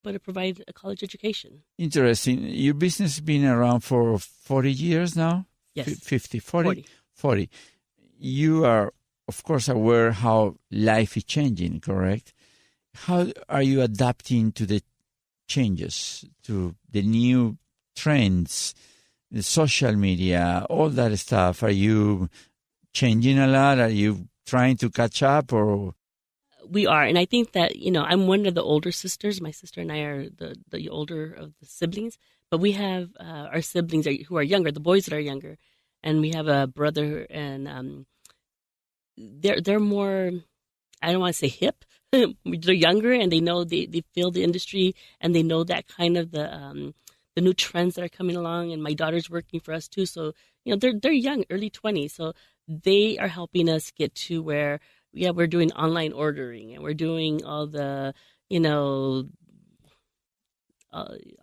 but it provides a college education. Interesting. Your business has been around for 40 years now? Yes. 50, 40? 40. You are, of course, aware how life is changing, correct? How are you adapting to the changes, to the new trends, the social media, all that stuff? Are you changing a lot? Are you trying to catch up, or? We are, and I think that, I'm one of the older sisters. My sister and I are the older of the siblings, but we have our siblings who are younger, the boys that are younger, and we have a brother, and they're more, I don't want to say hip. They're younger, and they know they feel the industry, and they know that kind of the new trends that are coming along. And my daughter's working for us too, so they're young, early 20s, so they are helping us get to where we're doing online ordering, and we're doing all the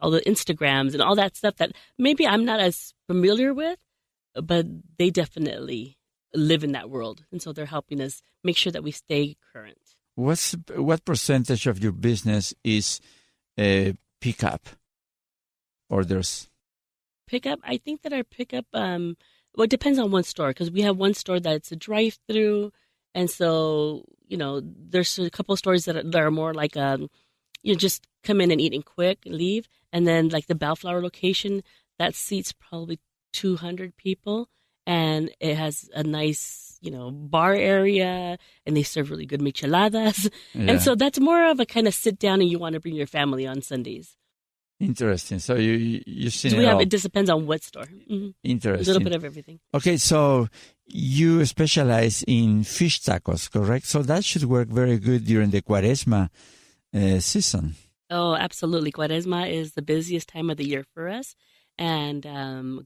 all the Instagrams and all that stuff that maybe I'm not as familiar with, but they definitely live in that world, and so they're helping us make sure that we stay current. What percentage of your business is pickup orders? Pickup, I think that our pickup, it depends on one store, because we have one store that's a drive-through, and so there's a couple of stores that are more like just come in and eat and quick and leave, and then like the Bellflower location that seats probably 200 people, and it has a nice bar area, and they serve really good micheladas. Yeah. And so that's more of a kind of sit down and you want to bring your family on Sundays. Interesting. So you've seen so it just depends on what store. Mm-hmm. Interesting. A little bit of everything. Okay, so you specialize in fish tacos, correct? So that should work very good during the Cuaresma season. Oh, absolutely. Cuaresma is the busiest time of the year for us. And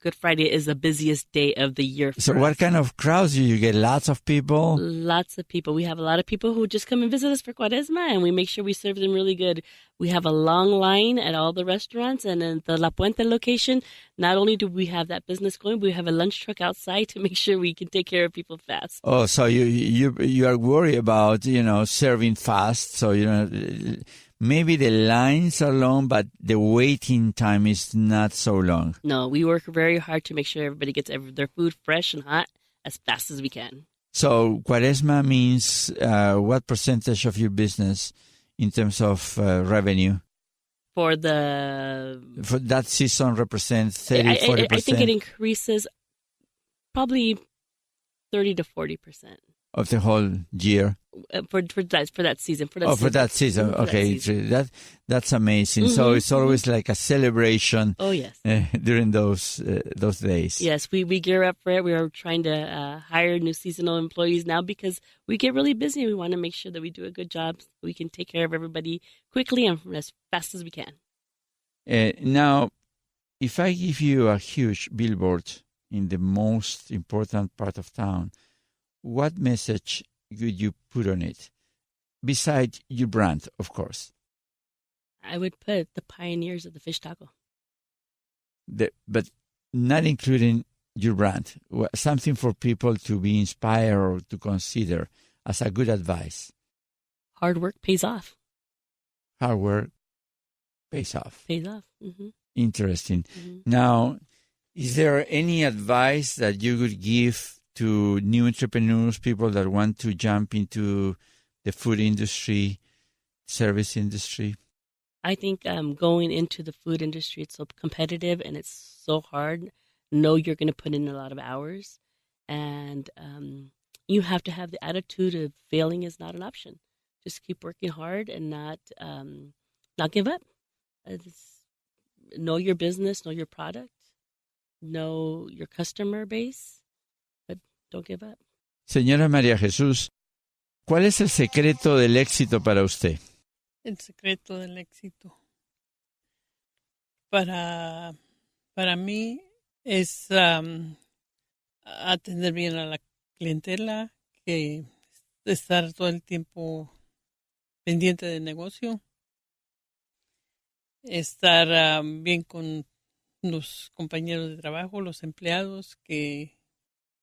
Good Friday is the busiest day of the year for us. So what kind of crowds do you get? Lots of people? Lots of people. We have a lot of people who just come and visit us for Cuaresma, and we make sure we serve them really good. We have a long line at all the restaurants, and in the La Puente location, not only do we have that business going, we have a lunch truck outside to make sure we can take care of people fast. Oh, so you are worried about, serving fast, so, maybe the lines are long, but the waiting time is not so long. No, we work very hard to make sure everybody gets their food fresh and hot as fast as we can. So Cuaresma means what percentage of your business in terms of revenue? For that season represents 30, 40%? I think it increases probably 30 to 40%. Of the whole year? For that season. For that season. Okay, that's amazing. Mm-hmm. So it's always like a celebration. Oh, yes. During those days. Yes, we gear up for it. We are trying to hire new seasonal employees now because we get really busy. We want to make sure that we do a good job so we can take care of everybody quickly and as fast as we can. Now, if I give you a huge billboard in the most important part of town, what message would you put on it? Besides your brand, of course. I would put the pioneers of the fish taco. But not including your brand. Something for people to be inspired or to consider as a good advice. Hard work pays off. Hard work pays off. Pays off. Mm-hmm. Interesting. Mm-hmm. Now, is there any advice that you could give to new entrepreneurs, people that want to jump into the food industry, service industry? I think going into the food industry, it's so competitive and it's so hard. Know you're going to put in a lot of hours, and you have to have the attitude of failing is not an option. Just keep working hard and not give up. Know your business, know your product, know your customer base. Don't give up. Señora María Jesús, ¿cuál es el secreto del éxito para usted? El secreto del éxito para mí es atender bien a la clientela, que estar todo el tiempo pendiente del negocio, estar bien con los compañeros de trabajo, los empleados, que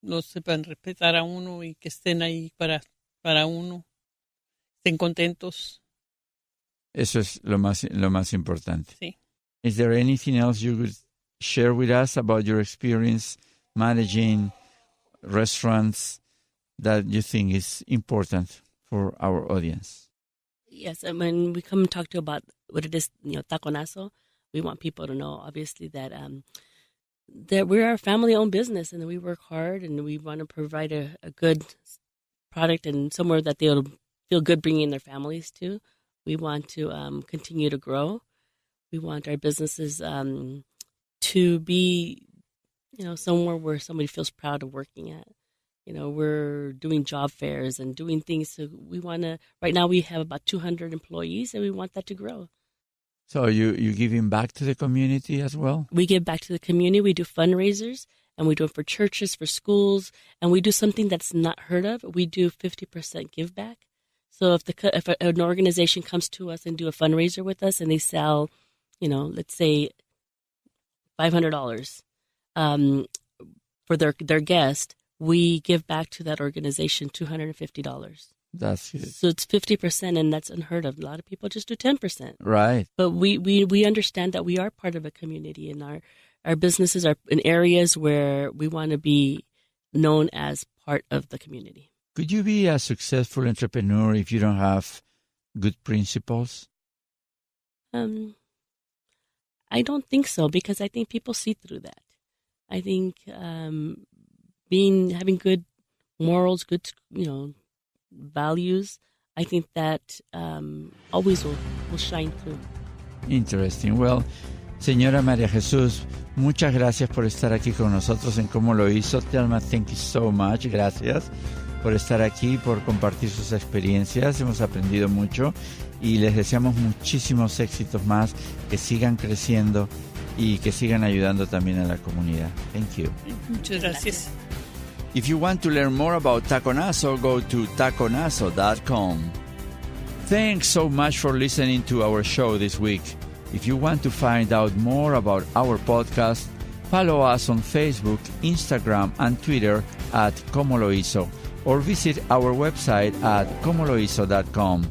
no sepan respetar a uno y que estén ahí para uno, estén contentos. Eso es lo más importante. Sí. Is there anything else you could share with us about your experience managing restaurants that you think is important for our audience? Yes, and when we come and talk to you about what it is, TacoNazo, we want people to know, obviously, that we're a family-owned business and that we work hard and we want to provide a good product and somewhere that they'll feel good bringing their families to. We want to continue to grow. We want our businesses to be, somewhere where somebody feels proud of working at. We're doing job fairs and doing things. So we want to, right now we have about 200 employees and we want that to grow. So you giving back to the community as well? We give back to the community. We do fundraisers and we do it for churches, for schools, and we do something that's not heard of. We do 50% give back. So if an organization comes to us and do a fundraiser with us and they sell, let's say $500 for their guest, we give back to that organization $250. That's good. So it's 50%, and that's unheard of. A lot of people just do 10%. Right. But we understand that we are part of a community, and our businesses are in areas where we want to be known as part of the community. Could you be a successful entrepreneur if you don't have good principles? I don't think so, because I think people see through that. I think having good morals, good values, I think that always will shine through. Interesting. Well, señora María Jesús, muchas gracias por estar aquí con nosotros en Como Lo Hizo. Thelma, thank you so much. Gracias por estar aquí, por compartir sus experiencias. Hemos aprendido mucho y les deseamos muchísimos éxitos más, que sigan creciendo y que sigan ayudando también a la comunidad. Thank you. Muchas gracias. If you want to learn more about TacoNazo, go to TacoNazo.com. Thanks so much for listening to our show this week. If you want to find out more about our podcast, follow us on Facebook, Instagram, and Twitter at ComoLoHizo, or visit our website at ComoLoHizo.com.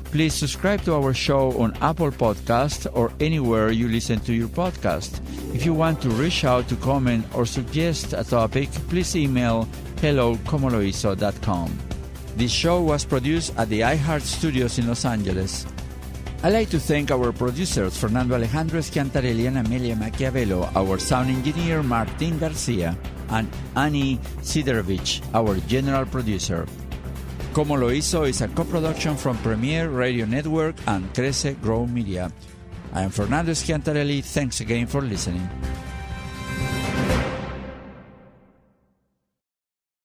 Please subscribe to our show on Apple Podcasts or anywhere you listen to your podcast. If you want to reach out to comment or suggest a topic, please email hello@ComoLoHizo.com. This show was produced at the iHeart Studios in Los Angeles. I'd like to thank our producers, Fernando Alejandro Schiantarelli and Amelia Machiavello, our sound engineer, Martin Garcia, and Annie Siderovich, our general producer. Como Lo Hizo is a co-production from Premier Radio Network and Crece Grow Media. I am Fernando Schiantarelli. Thanks again for listening.